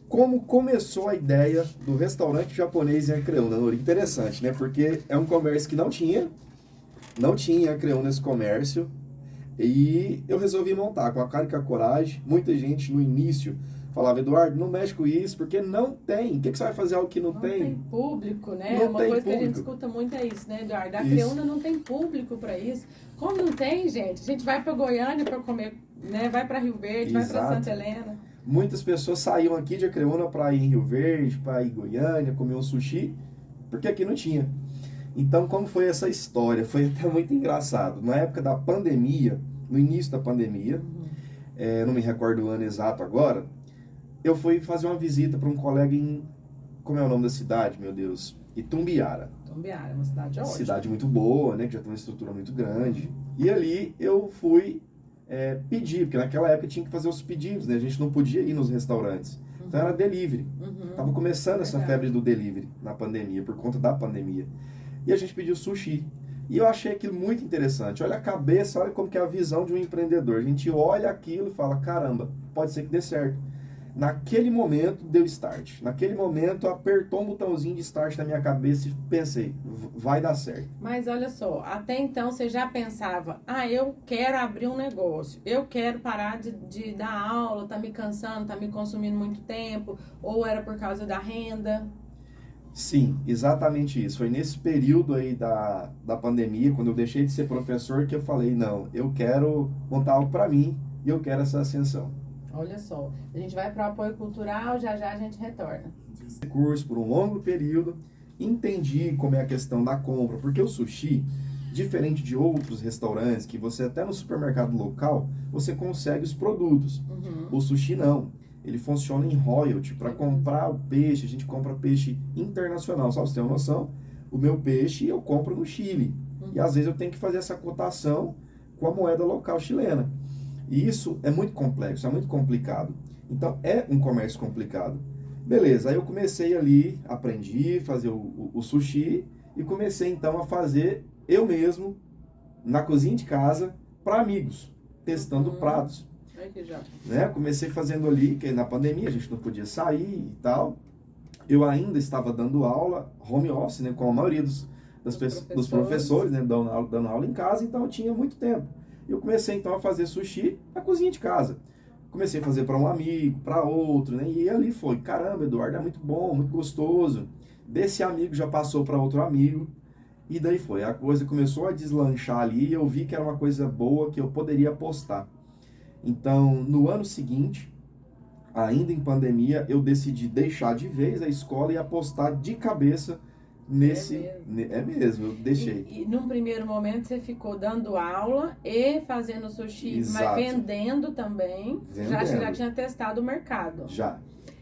Como começou a ideia do restaurante japonês em Acreúna, Nuri? Interessante, né? Porque é um comércio que não tinha Acreúna esse comércio, e eu resolvi montar com a cara e com a coragem. Muita gente no início falava, Eduardo, não mexe com isso, porque não tem. O que você vai fazer algo que não Não tem? tem público, né? Não Uma tem coisa que a gente público. escuta muito é isso, né, Eduardo? A Isso. Creúna não tem público para isso. Como não tem, gente? A gente vai para Goiânia para comer, né? Vai para Rio Verde, vai para Exato. Santa Helena. Muitas pessoas saíam aqui de Acreúna para ir em Rio Verde, para ir em Goiânia, comer um sushi, porque aqui não tinha. Então, como foi essa história? Foi até muito engraçado. Na época da pandemia, no início da pandemia, não me recordo o ano exato agora, eu fui fazer uma visita para um colega em, como é o nome da cidade, meu Deus? Itumbiara. Itumbiara, uma cidade ótima. Cidade muito boa, né? Que já tem uma estrutura muito grande. E ali eu fui pedir, porque naquela época tinha que fazer os pedidos, né? A gente não podia ir nos restaurantes. Então era delivery. Tava começando essa febre do delivery na pandemia, por conta da pandemia. E a gente pediu sushi. E eu achei aquilo muito interessante. Olha a cabeça, olha como que é a visão de um empreendedor. A gente olha aquilo e fala, caramba, pode ser que dê certo. Naquele momento deu start. Naquele momento apertou um botãozinho de start na minha cabeça e pensei, vai dar certo. Mas olha só, até então você já pensava, eu quero abrir um negócio, eu quero parar de dar aula, tá me cansando, tá me consumindo muito tempo, ou era por causa da renda? Sim, exatamente isso. Foi nesse período aí da pandemia, quando eu deixei de ser professor, que eu falei, não, eu quero montar algo para mim e eu quero essa ascensão. Olha só, a gente vai para o apoio cultural, já já a gente retorna. Curso por um longo período, entendi como é a questão da compra, porque o sushi, diferente de outros restaurantes, que você até no supermercado local, você consegue os produtos. O sushi não. Ele funciona em royalty. Para comprar o peixe, a gente compra peixe internacional. Só pra você ter uma noção, o meu peixe eu compro no Chile. E às vezes eu tenho que fazer essa cotação com a moeda local chilena. E isso é muito complexo, é muito complicado. Então é um comércio complicado. Beleza, aí eu comecei ali, aprendi a fazer o sushi e comecei então a fazer eu mesmo, na cozinha de casa, para amigos, testando pratos. Né? Comecei fazendo ali, que na pandemia a gente não podia sair e tal. Eu ainda estava dando aula, home office, né, com a maioria dos professores, né, dando aula em casa, então eu tinha muito tempo. Eu comecei então a fazer sushi na cozinha de casa. Comecei a fazer para um amigo, para outro, né? E ali foi, caramba, Eduardo, é muito bom, muito gostoso. Desse amigo já passou para outro amigo. E daí foi, a coisa começou a deslanchar ali e eu vi que era uma coisa boa que eu poderia apostar. Então, no ano seguinte, ainda em pandemia, eu decidi deixar de vez a escola e apostar de cabeça nesse... É mesmo, eu deixei. E num primeiro momento você ficou dando aula e fazendo sushi, Exato. mas vendendo também. Já tinha testado o mercado. Já.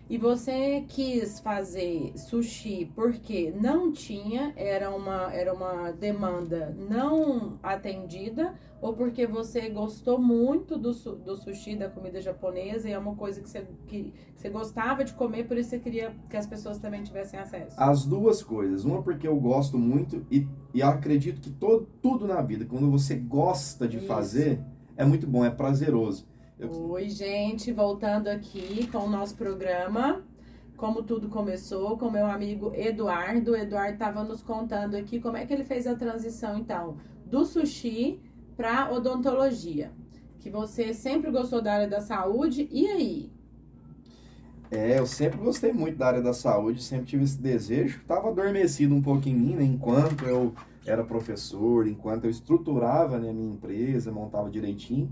E você quis fazer sushi porque não tinha, era uma demanda não atendida, ou porque você gostou muito do sushi, da comida japonesa, e é uma coisa que você gostava de comer, por isso você queria que as pessoas também tivessem acesso? As duas coisas. Uma porque eu gosto muito e acredito que tudo na vida, quando você gosta de fazer, é muito bom, é prazeroso. Oi, gente, voltando aqui com o nosso programa. Como tudo começou com meu amigo Eduardo. O Eduardo estava nos contando aqui como é que ele fez a transição, então, do sushi para odontologia. Que você sempre gostou da área da saúde, e aí? Eu sempre gostei muito da área da saúde, sempre tive esse desejo. Estava adormecido um pouco em mim, né, enquanto eu era professor, enquanto eu estruturava, né, a minha empresa, montava direitinho.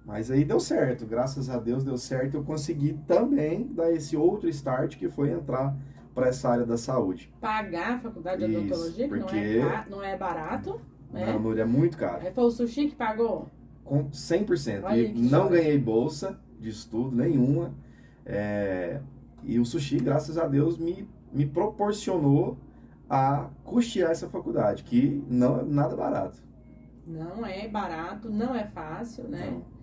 Mas aí deu certo, graças a Deus deu certo. Eu consegui também dar esse outro start, que foi entrar para essa área da saúde. Pagar a faculdade de odontologia, porque... que não é barato, né? Não, é muito caro. Foi o sushi que pagou? Com 100%. Olha, e não ganhei bolsa de estudo nenhuma. E o sushi, graças a Deus, me proporcionou a custear essa faculdade, que não é nada barato. Não é barato, não é fácil, né? Não.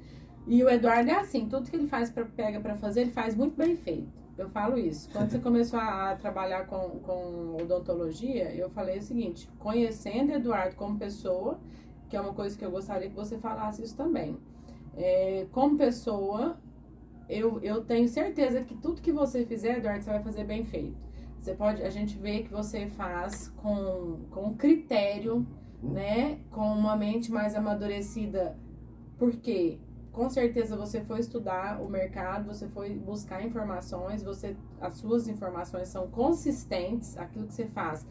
E o Eduardo é assim, tudo que ele pega para fazer, ele faz muito bem feito. Eu falo isso. Quando você começou a trabalhar com odontologia, eu falei o seguinte, conhecendo Eduardo como pessoa, que é uma coisa que eu gostaria que você falasse isso também. Como pessoa, eu tenho certeza que tudo que você fizer, Eduardo, você vai fazer bem feito. A gente vê que você faz com critério, né? Com uma mente mais amadurecida, porque com certeza você foi estudar o mercado, você foi buscar informações, as suas informações são consistentes, aquilo que você faz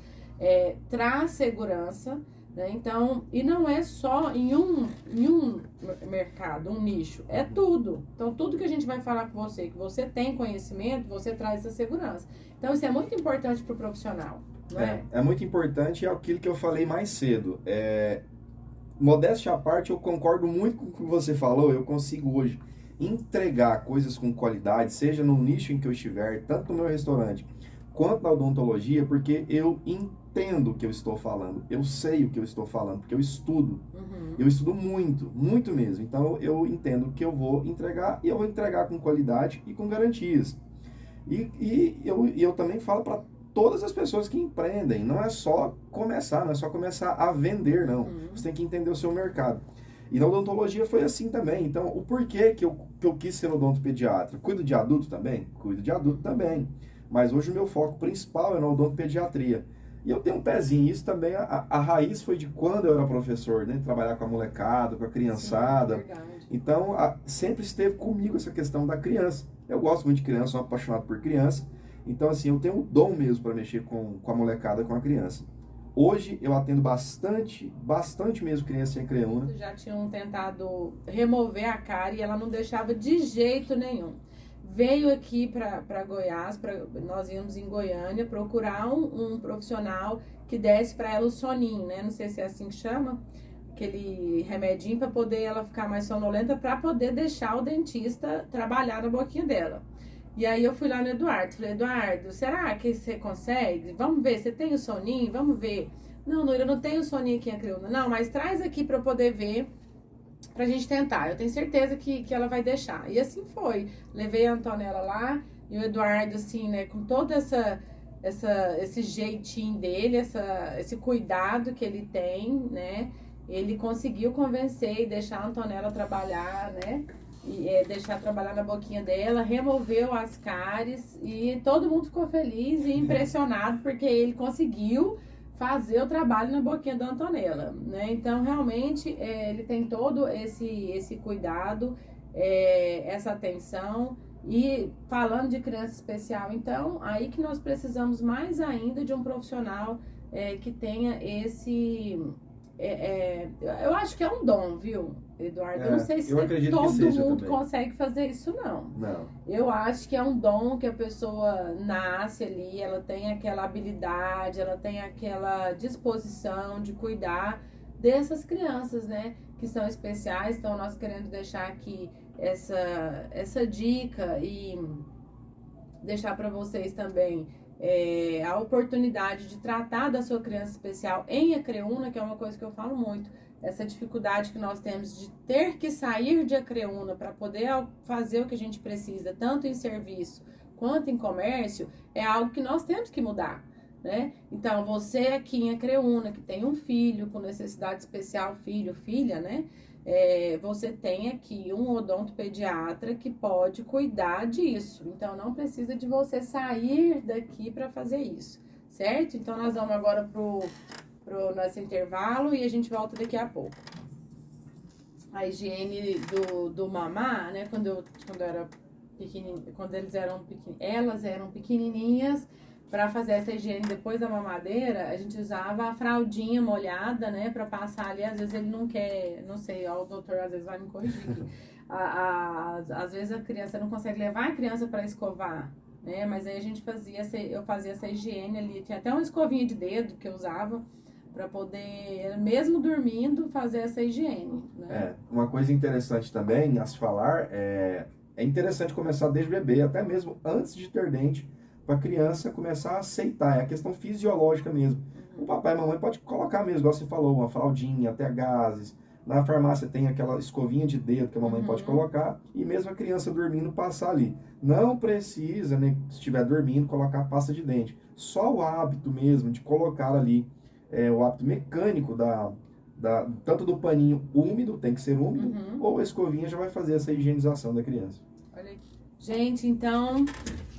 traz segurança, né? Então, e não é só em um mercado, um nicho, é tudo. Então, tudo que a gente vai falar com você, que você tem conhecimento, você traz essa segurança. Então, isso é muito importante para o profissional, não é? É muito importante, é aquilo que eu falei mais cedo. Modéstia à parte, eu concordo muito com o que você falou. Eu consigo hoje entregar coisas com qualidade, seja no nicho em que eu estiver, tanto no meu restaurante quanto na odontologia, porque eu entendo o que eu estou falando, eu sei o que eu estou falando, porque eu estudo. Eu estudo muito, muito mesmo. Então eu entendo o que eu vou entregar e eu vou entregar com qualidade e com garantias. E eu também falo para todas as pessoas que empreendem, não é só começar a vender, não. Você tem que entender o seu mercado. E na odontologia foi assim também. Então, o porquê que eu quis ser odontopediatra? Cuido de adulto também? Cuido de adulto também. Mas hoje o meu foco principal é na odontopediatria. E eu tenho um pezinho, isso também, a raiz foi de quando eu era professor, né? Trabalhar com a molecada, com a criançada. Sim, verdade. Então, sempre esteve comigo essa questão da criança. Eu gosto muito de criança, sou apaixonado por criança. Então, assim, eu tenho um dom mesmo para mexer com a molecada, com a criança. Hoje, eu atendo bastante mesmo criança em Creúna. Já tinham tentado remover a cárie e ela não deixava de jeito nenhum. Veio aqui para Goiás, nós íamos em Goiânia procurar um profissional que desse para ela o soninho, né? Não sei se é assim que chama, aquele remedinho para poder ela ficar mais sonolenta, para poder deixar o dentista trabalhar na boquinha dela. E aí eu fui lá no Eduardo, falei, Eduardo, será que você consegue? Vamos ver, você tem o soninho? Vamos ver. Não, Noira, eu não tenho o soninho aqui em Creúna. Não, mas traz aqui para eu poder ver, pra gente tentar. Eu tenho certeza que ela vai deixar. E assim foi. Levei a Antonella lá e o Eduardo, assim, né, com todo esse jeitinho dele, esse cuidado que ele tem, né, ele conseguiu convencer e deixar a Antonella trabalhar, né, e deixar trabalhar na boquinha dela, removeu as cáries e todo mundo ficou feliz e impressionado porque ele conseguiu fazer o trabalho na boquinha da Antonella, né? Então, realmente, ele tem todo esse cuidado, essa atenção. E falando de criança especial, então, aí que nós precisamos mais ainda de um profissional que tenha eu acho que é um dom, viu, Eduardo? Eu não sei se eu acredito que todo seja mundo também. consegue fazer isso, não. Não. Eu acho que é um dom que a pessoa nasce ali, ela tem aquela habilidade, ela tem aquela disposição de cuidar dessas crianças, né? Que são especiais. Então, nós queremos deixar aqui essa dica e deixar para vocês também a oportunidade de tratar da sua criança especial em Acreúna, que é uma coisa que eu falo muito. Essa dificuldade que nós temos de ter que sair de Acreúna para poder fazer o que a gente precisa, tanto em serviço quanto em comércio, é algo que nós temos que mudar, né? Então, você aqui em Acreúna, que tem um filho com necessidade especial, filho, filha, né? Você tem aqui um odontopediatra que pode cuidar disso. Então, não precisa de você sair daqui para fazer isso, certo? Então, nós vamos agora pro nosso intervalo e a gente volta daqui a pouco. A higiene do mamá, né? Quando era pequenininho, quando elas eram pequenininhas, para fazer essa higiene depois da mamadeira, a gente usava a fraldinha molhada, né, para passar ali. Às vezes ele não quer, não sei, ó, o doutor às vezes vai me corrigir aqui. Às vezes a criança não consegue levar a criança para escovar, né, mas aí eu fazia essa higiene ali. Tinha até uma escovinha de dedo que eu usava para poder, mesmo dormindo, fazer essa higiene, né? Uma coisa interessante também a se falar é interessante começar desde bebê, até mesmo antes de ter dente, para a criança começar a aceitar, é a questão fisiológica mesmo. O papai e a mamãe pode colocar mesmo, igual você falou, uma fraldinha, até gases. Na farmácia tem aquela escovinha de dedo que a mamãe pode colocar, e mesmo a criança dormindo passar ali. Não precisa, né, se estiver dormindo, colocar pasta de dente. Só o hábito mesmo de colocar ali, o hábito mecânico tanto do paninho úmido, tem que ser úmido, ou a escovinha já vai fazer essa higienização da criança. Olha aqui. Gente, então,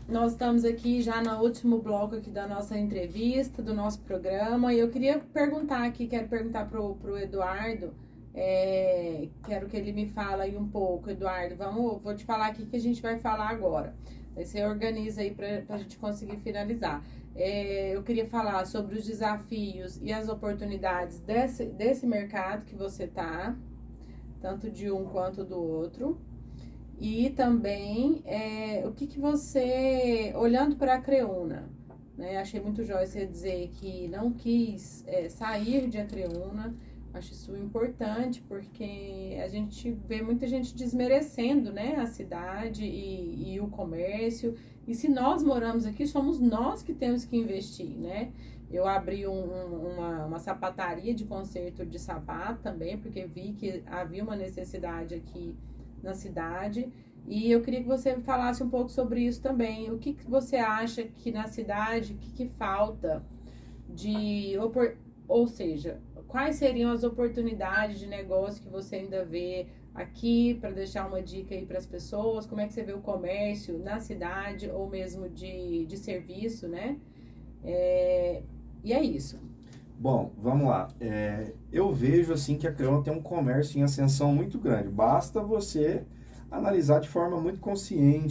nós estamos aqui já no último bloco aqui da nossa entrevista, do nosso programa, e eu queria perguntar aqui, quero perguntar pro Eduardo, quero que ele me fale aí um pouco, Eduardo, vou te falar aqui que a gente vai falar agora. Aí você organiza aí pra gente conseguir finalizar. Eu queria falar sobre os desafios e as oportunidades desse mercado que você tá, tanto de um quanto do outro. E também o que você, olhando para a Acreúna, né? Achei muito jóia você dizer que não quis sair de Acreúna. Acho isso importante porque a gente vê muita gente desmerecendo, né, a cidade e o comércio. E se nós moramos aqui, somos nós que temos que investir, né? Eu abri uma sapataria de conserto de sapato também, porque vi que havia uma necessidade aqui na cidade. E eu queria que você falasse um pouco sobre isso também. O que você acha que na cidade, o que falta ou seja, quais seriam as oportunidades de negócio que você ainda vê aqui, para deixar uma dica aí para as pessoas? Como é que você vê o comércio na cidade ou mesmo de serviço, né? E é isso. Bom, vamos lá. Eu vejo assim que a Acreúna tem um comércio em ascensão muito grande. Basta você analisar de forma muito consciente